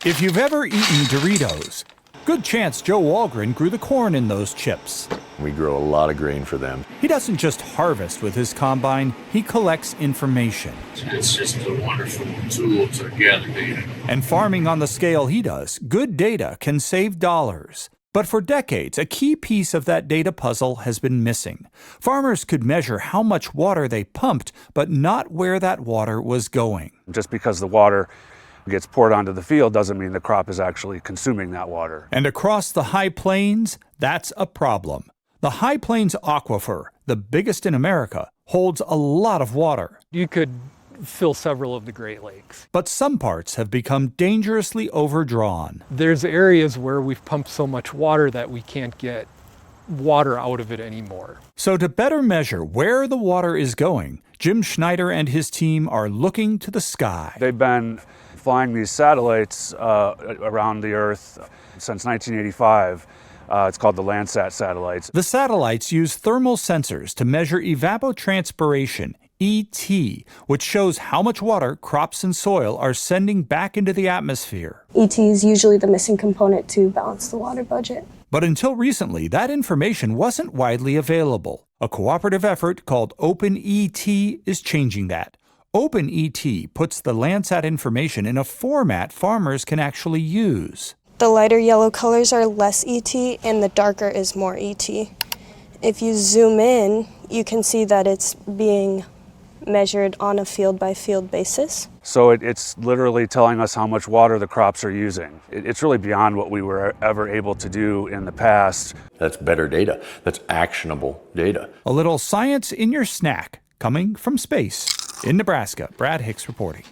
If you've ever eaten Doritos, good chance Joe Wahlgren grew the corn in those chips. We grow a lot of grain for them. He doesn't just harvest with his combine, he collects information. It's just a wonderful tool to gather data. And farming on the scale he does, good data can save dollars. But for decades, a key piece of that data puzzle has been missing. Farmers could measure how much water they pumped, but not where that water was going. Just because the water gets poured onto the field doesn't mean the crop is actually consuming that water. And across the High Plains, that's a problem. The High Plains Aquifer, the biggest in America, holds a lot of water. You could fill several of the Great Lakes. But some parts have become dangerously overdrawn. There's areas where we've pumped so much water that we can't get water out of it anymore. So to better measure where the water is going, Jim Schneider and his team are looking to the sky. They've been flying these satellites around the Earth since 1985. It's called the Landsat satellites. The satellites use thermal sensors to measure evapotranspiration, ET, which shows how much water crops and soil are sending back into the atmosphere. ET is usually the missing component to balance the water budget. But until recently, that information wasn't widely available. A cooperative effort called OpenET is changing that. OpenET puts the Landsat information in a format farmers can actually use. The lighter yellow colors are less ET and the darker is more ET. If you zoom in, you can see that it's being measured on a field-by-field basis. So it's literally telling us how much water the crops are using. It's really beyond what we were ever able to do in the past. That's better data. That's actionable data. A little science in your snack coming from space. In Nebraska, Brad Hicks reporting.